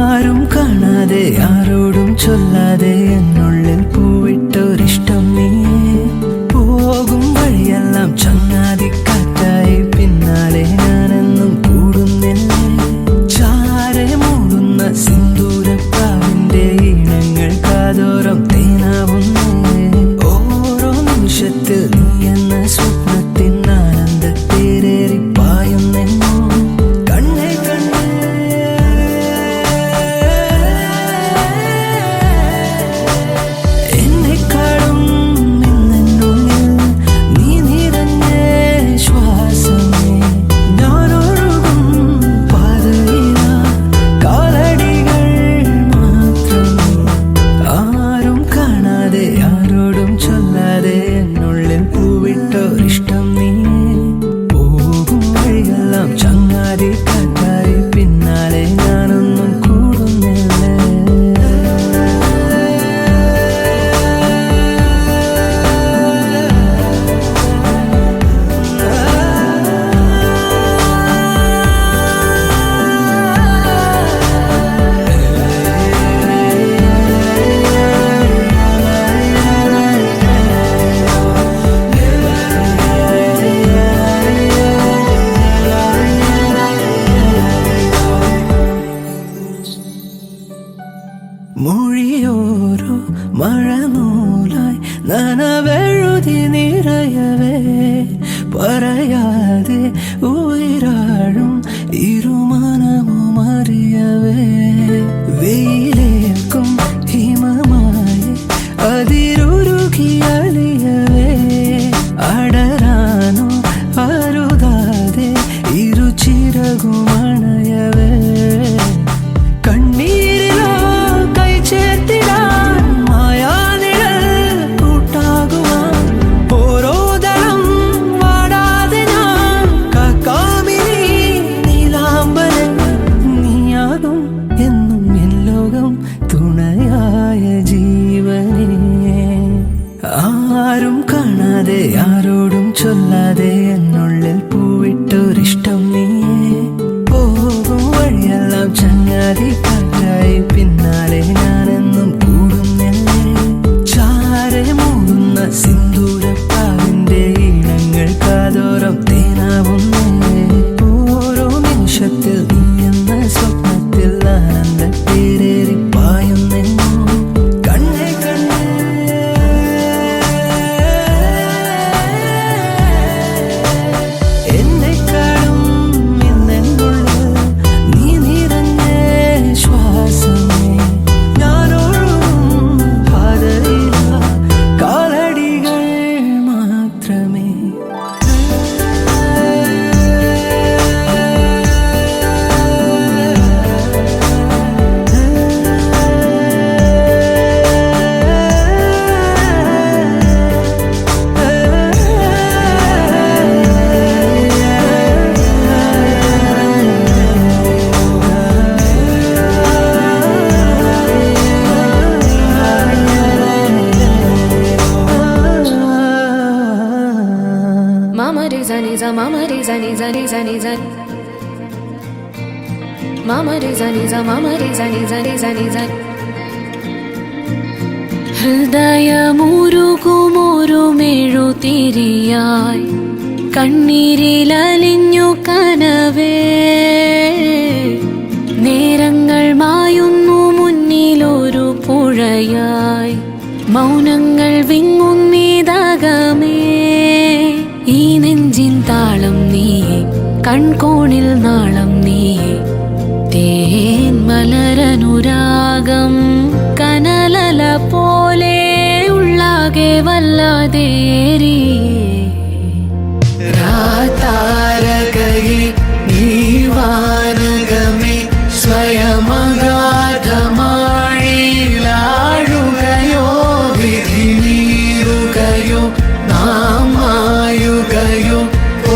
ആരും കാണാതെ ആരോടും ചൊല്ലാതെ എന്നുള്ളിൽ പൂവിട്ടൊരിഷ്ടം നീയേ. പോകും വഴിയെല്ലാം ചങ്ങാതിക്കാറ്റായി പിന്നാലെ ഞാനെന്നും കൂടുന്നില്ലേ. ചാരെ മൂടുന്ന സിന്ദൂരപ്രാവിന്റെ ഈണങ്ങൾ കാതോരം തേനാവുന്നേ. ഓരോ നിമിഷത്തിൽ നീ എന്ന സ്വപ്നത്തിൻ ആനന്ദത്തേരേറി പായുന്നെന്നോ കണ്ണേ കണ്ണേ. എന്നെക്കാളും നിന്നുള്ളിൽ നീ നിറഞ്ഞേ ശ്വാസമേ. ഞാനൊഴുകും പാതയില കാലടികൾ മാത്രമേ. ആരും കാണാതെ ആരോടും ചൊല്ലാതെ എന്നുള്ളിൽ പൂവിട്ടൊരിഷ്ടം നീയേ. പോകും വഴിയെല്ലാം ചങ്ങാതി കാറ്റായി പിന്നാലെ ഞാനൊന്നും കൂടുന്നില്ലേ. മൊഴിയോരോ മഴനൂലായി നനവെഴുതി നിറയവേ. പറയാതെ ഉയരാഴും ഇരുമനമും അറിയവേ. വെയിലേക്കും ഹിമമായി അതിരുരുകി അലിയവേ. അടരാനോ അരുതാതെ ഇരുചിറകുമണയവേ. കണ്ണീരിലോ കൈ ചേർത്തിടാൻ മായാനിഴൽ കൂട്ടാകുവാൻ. ഓരോ ദളം വാടാതെ ഞാൻ കാക്കാമിനി നീലാംബരൻ. നീയാകും എന്നും എൻ ലോകം തുണയായ ജീവനേ. ആരും കാണാതെ ആരോടും ചൊല്ലാതെ എന്നുള്ളിൽ പൂവിട്ടൊരിഷ്ടം നീയേ. പോകും വഴിയെല്ലാം ചങ്ങാതി കാറ്റായി പിന്നാലെ ഞാനെന്നും കൂടുന്നില്ലേ. ചാരെ മൂടുന്ന സിന്ദൂരപ്പാവിന്റെ ഈണങ്ങൾ കാതോരം തേനാവുന്നേ. ഓരോ നിമിഷത്തിൽ നീ എന്ന സ്വപ്നത്തിൽ ആനന്ദത്തേരേറി പായുന്നെന്നോ കണ്ണേ കണ്ണേ. എന്നെക്കാളും നിന്നുള്ളിൽ നീ നിറഞ്ഞേ ശ്വാസമേ. ഞാനൊഴുകും പാതയില കാലടികൾ മാത്രമേ. Mama re za ni za, mama re za ni za re za ni za. Mama re za ni za, mama re za ni za re za ni za. ഹൃദയമുരുകുമൊരു മെഴുതിരിയായി കണ്ണീരിലലിഞ്ഞു കനവേ. നേരങ്ങൾ മായുന്നു മുന്നിലൊരു പുഴയായി. മൗനങ്ങൾ വിങ്ങുന്നിതകമേ. ഈ നെഞ്ചിൻ താളം നീയേ, കൺകോണിൽ നാളം നീയേ. തേൻ മലരനുരാഗം കനലല പോലെ ഉള്ളാകെ വല്ലാതേറിയേ. രാതാരകയെ നീവാനകമേ സ്വയമഗാധമാഴിയിലാഴുകയോ. വിധി നീറുകയോ നാം മായുകയോ. ഓ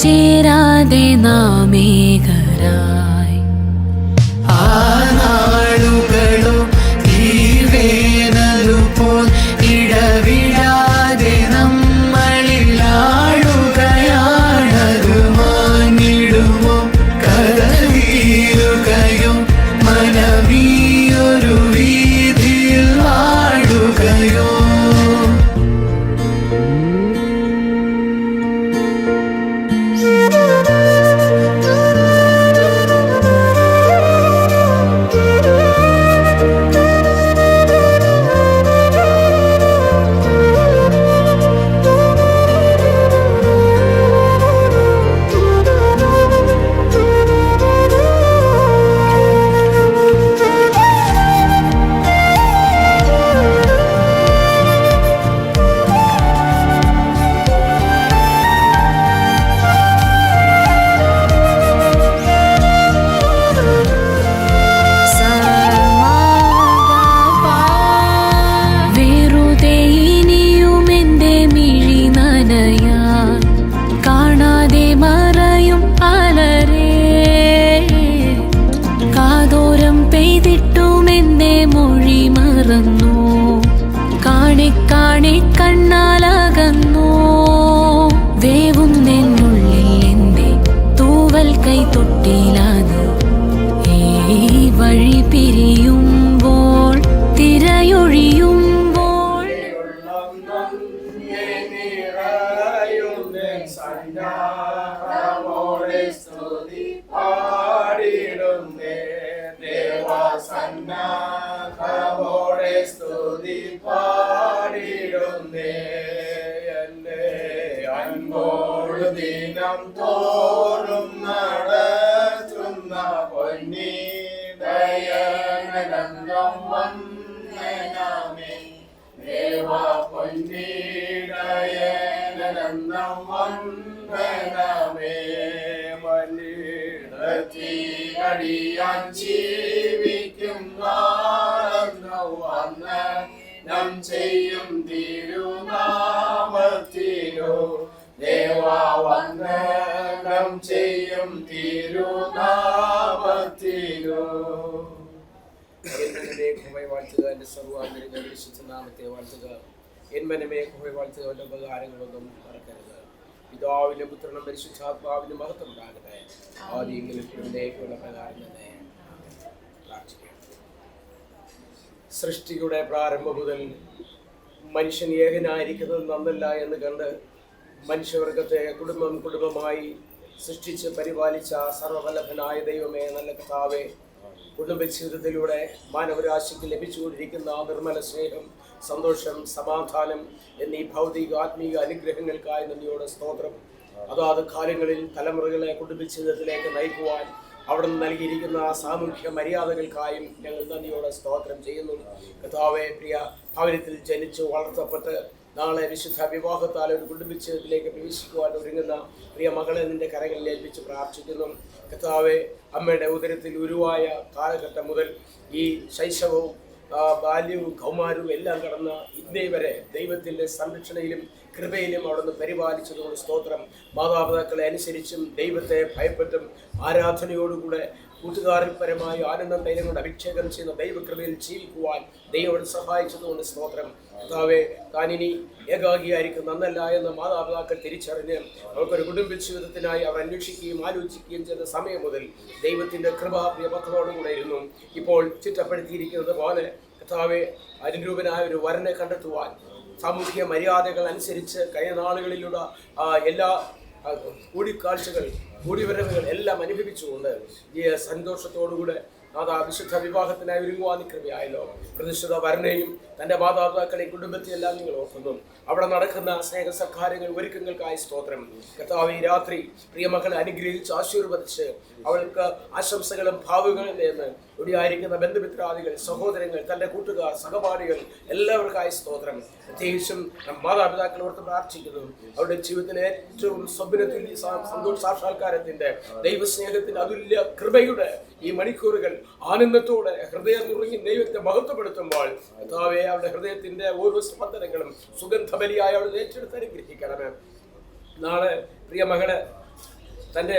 ചേരാതെ നാമേകരായി ആ നാളുകളോ തീവേനലുപോൽ ഇടവിടാതെ നമ്മളിൽ ആടുകയാണതു മാഞ്ഞിടുമോ കരതീരുകയോ മനമീയൊരു വീതിയിൽ വാടുകയോ കണ്ണാലകന്നോ വേവും നെന്നുള്ളിൽ എന്റെ തൂവൽ കൈ തൊട്ടിലാതെ ഈ വഴി പിരിയുമ്പോൾ തിരയൊഴിയുമ്പോൾ സ്തുതി പാടിടുന്നേ എന്നെ അൻപോട് ദിനം തോറും നടത്തുന്ന പൊന്നി ദയനന്ദം വന്ദനമേ ദേവ പൊന്നി ദയനന്ദം വന്ദനമേ മലിടത്തിയടിയാൻ ജീവിക്കും വന്ദനം ചെയ്യും തിരുനാമത്തിലോ ദേവാ വന്ദനം ചെയ്യും തിരുനാമത്തിലോ. വാഴ്ത്തുക എന്റെ സർവാന്തരിക വിശുദ്ധ നാമത്തെ വാഴ്ത്തുക. എൻ മനമേ കുഹെ വാഴ്ത്തുക. എന്റെ ഉപകാരങ്ങളൊന്നും മറക്കരുത്. പിതാവിനും പുത്രനും പരിശുദ്ധാത്മാവിനും മഹത്വം ഉണ്ടാകട്ടെ. ആദ്യമെങ്കിലും ഇവിടേക്കുള്ള പ്രകാരം തന്നെ പ്രാർത്ഥിക്കാം. സൃഷ്ടിയുടെ പ്രാരംഭം മുതൽ മനുഷ്യൻ ഏകനായിരിക്കുന്നത് നന്നല്ല എന്ന് കണ്ട് മനുഷ്യവർഗത്തെ കുടുംബമായി സൃഷ്ടിച്ച് പരിപാലിച്ച സർവ്വവല്ലഭനായ ദൈവമേ, നല്ല കർത്താവേ, കുടുംബജീവിതത്തിലൂടെ മാനവരാശിക്ക് ലഭിച്ചുകൊണ്ടിരിക്കുന്ന നിർമ്മല സ്നേഹം, സന്തോഷം, സമാധാനം എന്നീ ഭൗതിക ആത്മീക അനുഗ്രഹങ്ങൾക്കായി നന്ദിയോടെ സ്തോത്രം. അതാത് കാലങ്ങളിൽ തലമുറകളെ കുടുംബജീവിതത്തിലേക്ക് നയിക്കുവാൻ അവിടെ നിന്ന് നൽകിയിരിക്കുന്ന സാമൂഹ്യ മര്യാദകൾക്കായും ഞങ്ങൾ നന്ദിയോടെ സ്തോത്രം ചെയ്യുന്നു. കർത്താവേ, പ്രിയ ഭവനത്തിൽ ജനിച്ചു വളർത്തപ്പെട്ട് നാളെ വിശുദ്ധ വിവാഹത്താൽ ഒരു കുടുംബജീവിതത്തിലേക്ക് പ്രവേശിക്കുവാൻ ഒരുങ്ങുന്ന പ്രിയ മകളെ നിന്റെ കരങ്ങളിൽ ഏൽപ്പിച്ച് പ്രാർത്ഥിക്കുന്നു. കർത്താവേ, അമ്മയുടെ ഉദരത്തിൽ ഉരുവായ കാലഘട്ടം മുതൽ ഈ ശൈശവവും ബാല്യവും കൗമാരവും എല്ലാം കടന്ന ഇന്നേ വരെ ദൈവത്തിൻ്റെ സംരക്ഷണയിലും കൃപയിലും അവിടുന്ന് പരിപാലിച്ചതുകൊണ്ട് സ്തോത്രം. മാതാപിതാക്കളെ അനുസരിച്ചും ദൈവത്തെ ഭയപ്പെട്ടും ആരാധനയോടുകൂടെ കൂട്ടുകാരപരമായി ആനന്ദം തൈലം കൊണ്ട് അഭിഷേകം ചെയ്യുന്ന ദൈവകൃപയിൽ ജീവിക്കുവാൻ ദൈവം സഹായിച്ചതുകൊണ്ട് സ്തോത്രം. കർത്താവേ, താനിനി ഏകാഗിയായിരിക്കും നന്നല്ല എന്ന മാതാപിതാക്കൾ തിരിച്ചറിഞ്ഞ് അവർക്കൊരു കുടുംബ ജീവിതത്തിനായി അവർ അന്വേഷിക്കുകയും ആലോചിക്കുകയും ചെയ്ത സമയം മുതൽ ദൈവത്തിൻ്റെ കൃപ പ്രിയ മക്കളോടുകൂടെ ഇരുന്നു. ഇപ്പോൾ ചിട്ടപ്പെടുത്തിയിരിക്കുന്നത് പോലെ കർത്താവേ, അനുരൂപനായ ഒരു വരനെ കണ്ടെത്തുവാൻ സാമൂഹിക മര്യാദകൾ അനുസരിച്ച് കഴിഞ്ഞ നാളുകളിലുള്ള എല്ലാ കൂടിക്കാഴ്ചകൾ കൂടിവരവുകൾ എല്ലാം അനുഭവിച്ചുകൊണ്ട് ഈ സന്തോഷത്തോടുകൂടെ വിശുദ്ധ വിവാഹത്തിനായി ഒരുങ്ങുവാൻ കൃപയായല്ലോ. പ്രതിഷ്ഠിത വരനെയും തൻ്റെ മാതാപിതാക്കളെയും കുടുംബത്തെയെല്ലാം നിങ്ങൾ ഓർക്കുന്നു. അവിടെ നടക്കുന്ന സ്നേഹ സൽക്കാരങ്ങൾ ഒരുക്കങ്ങൾക്കായി സ്തോത്രം. കർത്താവ്, ഈ രാത്രി പ്രിയമക്കളെ അനുഗ്രഹിച്ച് ആശീർവദിച്ച് അവൾക്ക് ആശംസകളും ഭാവുകളും എന്ന് ഇവിടെയായിരിക്കുന്ന ബന്ധുമിത്രാദികൾ, സഹോദരങ്ങൾ, തൻ്റെ കൂട്ടുകാർ, സഹപാഠികൾ എല്ലാവർക്കായി സ്തോത്രം. പ്രത്യേകിച്ചും മാതാപിതാക്കൾ ഓർത്ത് പ്രാർത്ഥിക്കുന്നു. അവരുടെ ജീവിതത്തിലെ ഏറ്റവും സ്വപ്നത്തിൽ സന്തോഷ സാക്ഷാത്കാരത്തിൻ്റെ ദൈവസ്നേഹത്തിൻ്റെ അതുല്യ കൃപയുടെ ഈ മണിക്കൂറുകൾ ആനന്ദത്തോടെ ഹൃദയം നുറുങ്ങി ദൈവത്തെ മഹത്വപ്പെടുത്തുമ്പോൾ കർത്താവേ, അവരുടെ ഹൃദയത്തിൻ്റെ ഓരോ സ്പന്ദനങ്ങളും സുഗന്ധബലിയായി അവൾ ഏറ്റെടുത്ത് അനുഗ്രഹിക്കണമേ. നാളെ പ്രിയ മകളെ തൻ്റെ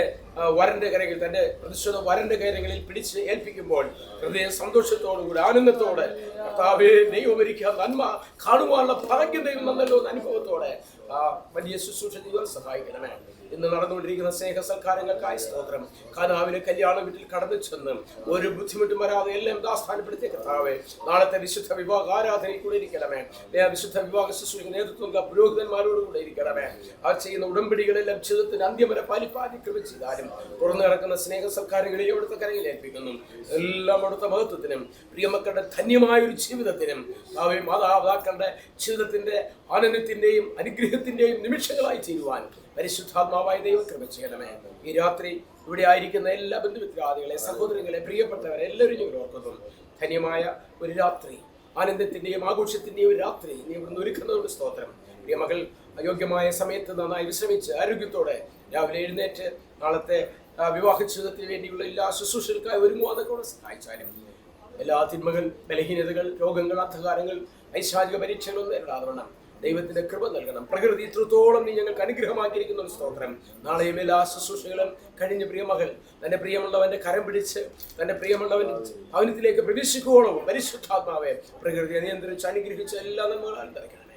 വരൻ്റെ കരങ്ങളിൽ, തൻ്റെ പ്രതിഷ്ഠിത വരൻ്റെ കരങ്ങളിൽ പിടിച്ച് ഏൽപ്പിക്കുമ്പോൾ ഹൃദയ സന്തോഷത്തോടുകൂടി ആനന്ദത്തോടെ കർത്താവേ ദൈവമൊരിക്കൽ നന്മ കാണുവാനുള്ള ഭാഗ്യം ദൈവം നന്നല്ലോ എന്ന അനുഭവത്തോടെ ആ വലിയ ശുശ്രൂഷ ചെയ്യുവാൻ സഹായിക്കണമേ. ഇന്ന് നടന്നുകൊണ്ടിരിക്കുന്ന സ്നേഹ സൽക്കാരങ്ങൾക്കായി സ്തോത്രം. കാനാവിലെ കല്യാണ വീട്ടിൽ കടന്നു ചെന്ന് ഒരു ബുദ്ധിമുട്ടും വരാതെ എല്ലാം ദാസ്ഥാനപ്പെടുത്തിയ കർത്താവേ, നാളത്തെ വിശുദ്ധ വിവാഹ ആരാധനയിൽ കൂടെ ഇരിക്കണമേ. വിശുദ്ധ വിവാഹ ശുശ്രൂഷയ്ക്ക് നേതൃത്വം പുരോഹിതന്മാരോട് കൂടെ ഇരിക്കണമേ. അവർ ചെയ്യുന്ന ഉടമ്പടികളെല്ലാം ജീവിതത്തിന് അന്ത്യം വരെ പാലിപ്പാതിക്രമം ചെയ്താലും തുറന്നു കിടക്കുന്ന സ്നേഹ സൽക്കാരങ്ങളെ അവിടുത്തെ കരയിൽ ഏൽപ്പിക്കുന്നു. എല്ലാം അവിടുത്തെ മഹത്വത്തിനും പ്രിയമക്കളുടെ ധന്യമായ ഒരു ജീവിതത്തിനും മാതാപിതാക്കളുടെ ജീവിതത്തിന്റെ ആനന്ദത്തിന്റെയും അനുഗ്രഹത്തിന്റെയും നിമിഷങ്ങളായി ചെയ്യുവാൻ പരിശുദ്ധാത്മാവായ ദൈവം കൃപ ചെയ്യണമേ. ഈ രാത്രി ഇവിടെ ആയിരിക്കുന്ന എല്ലാ ബന്ധുമിത്രാദികളെ, സഹോദരങ്ങളെ, പ്രിയപ്പെട്ടവരെ എല്ലാവരും ഞങ്ങൾ ഓർക്കുന്നു. ധന്യമായ ഒരു രാത്രി, ആനന്ദത്തിന്റെയും ആഘോഷത്തിന്റെയും ഒരു രാത്രി നീ ഇവിടുന്ന് ഒരുക്കുന്നതോട് സ്തോത്രം. പ്രിയമകൾ അയോഗ്യമായ സമയത്ത് നന്നായി വിശ്രമിച്ച് ആരോഗ്യത്തോടെ രാവിലെ എഴുന്നേറ്റ് നാളത്തെ വിവാഹ ജീവിതത്തിന് വേണ്ടിയുള്ള എല്ലാ ശുശ്രൂഷകൾക്കായി ഒരുങ്ങുവാതൊക്കെ സഹായിച്ചാലും എല്ലാ തിന്മകൾ, ബലഹീനതകൾ, രോഗങ്ങൾ, അന്ധകാരങ്ങൾ, ഐശാചിക പരീക്ഷകളൊന്നും നേരിടാതെ ദൈവത്തിന്റെ കൃപ നൽകണം. പ്രകൃതി ഇത്രത്തോളം നീ ഞങ്ങൾക്ക് അനുഗ്രഹമാക്കിയിരിക്കുന്ന ഒരു സ്തോത്രം. നാളെയും എല്ലാ ശുശ്രൂഷകളും കഴിഞ്ഞ് പ്രിയമകൾ തന്റെ പ്രിയമുള്ളവന്റെ കരം പിടിച്ച് തന്റെ പ്രിയമുള്ളവൻ ഭവനത്തിലേക്ക് പ്രവേശിക്കുവോളം പരിശുദ്ധാത്മാവെ പ്രകൃതിയെ നിയന്ത്രിച്ച് അനുഗ്രഹിച്ച് എല്ലാ നന്മകളും നിറയ്ക്കണമേ.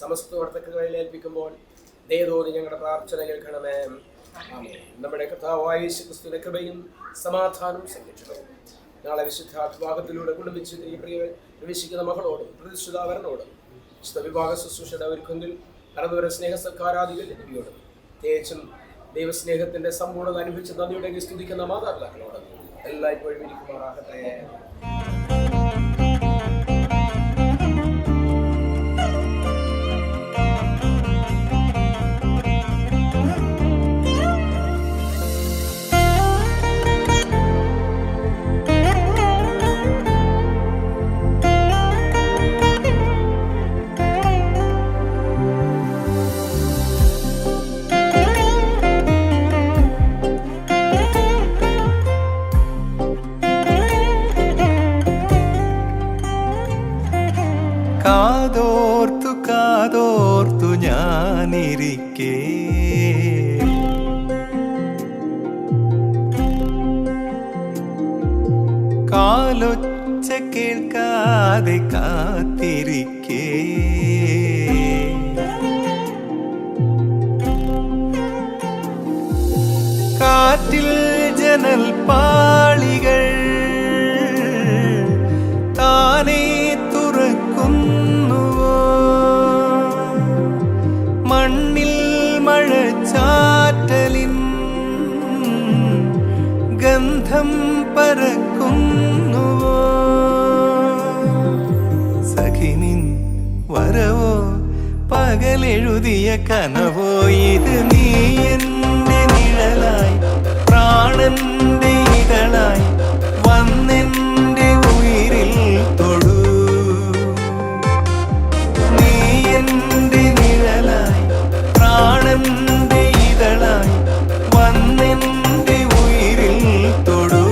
സമസ്ത വർത്തകളിൽ ഏൽപ്പിക്കുമ്പോൾ ദയതോന്നി ഞങ്ങളുടെ പ്രാർത്ഥന കേൾക്കണമേ. നമ്മുടെ കർത്താവായ യേശുക്രിസ്തുവിന്റെ കൃപയും സമാധാനവും സംരക്ഷണവും നാളെ വിശുദ്ധ വിഭാഗത്തിലൂടെ കുടുംബിച്ച് ഈ പ്രിയ പ്രവേശിക്കുന്ന മകളോടും പ്രതിഷ്ഠിതാവരനോടും വിശുദ്ധ വിഭാഗ ശുശ്രൂഷയുടെ ഒരുക്കങ്ങളിൽ കടന്നുവരെ സ്നേഹ സൽക്കാരാദികൾ എന്നിവയോടും പ്രത്യേകിച്ചും ദൈവസ്നേഹത്തിന്റെ സമ്പൂർണ്ണത അനുഭവിച്ച് നന്ദിയുടെ സ്തുതിക്കുന്ന മാതാപിതാക്കളോട് എല്ലായ്പ്പോഴും ഇരിക്കുമാറാകട്ടെ. കാതോർത്തു ഞാനിരിക്കേ കാലൊച്ച കേൾക്കാതെ കാത്തിരിക്കേ കാറ്റിൽ ജനൽ പാളികൾ താനേ തുറക്കുന്നുവോ, മണ്ണിൽ മഴച്ചാറ്റലിൻ ഗന്ധം പരക്കുന്നുവോ, സഖിനിൻ വരവോ പകലെഴുതിയ കനവോ, ഇത് നീ എന്റെ നിഴലായി പ്രാണന്റെ ഇതളായി വന്നെന്റെ ഉയിരിൽ തൊടൂ, നീ എന്റെ നിഴലായി പ്രാണന്റെ ഇതളായി വന്നെന്റെ ഉയിരിൽ തൊടൂ.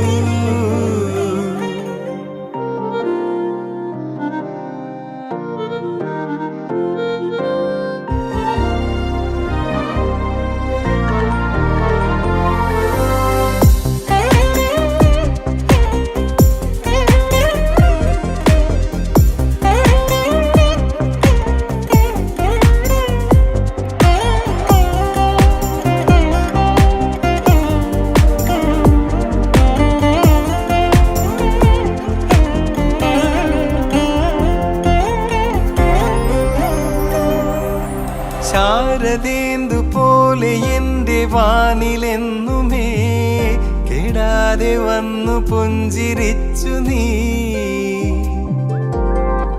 ശാരദേന്ദു പോലെ എൻ്റെ വാനിലെന്നുമേ കെടാതെ വന്നു പുഞ്ചിരിച്ചു നീ,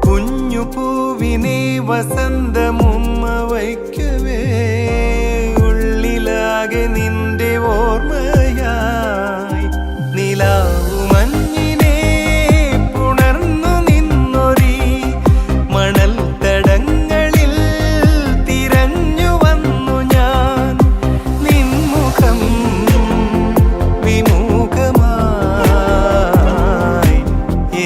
കുഞ്ഞു പൂവിനെ വസന്തമുമ്മ വയ്ക്കവേ ഉള്ളിലാകെ നിന്റെ ഓർമ്മയായി നിലാവു മഞ്ഞിനെ പുണർന്നു നിന്നൊരീ മണൽ തടങ്ങളിൽ തിരഞ്ഞു വന്നു ഞാൻ, നിൻമുഖം വിമുഖമായി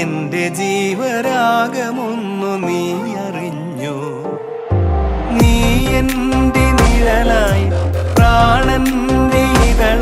എൻ്റെ ജീവരാഗമൊന്നു നീ അറിഞ്ഞു, നീ എൻ്റെ നിഴലായി പ്രാണന്റെ ഇതളായി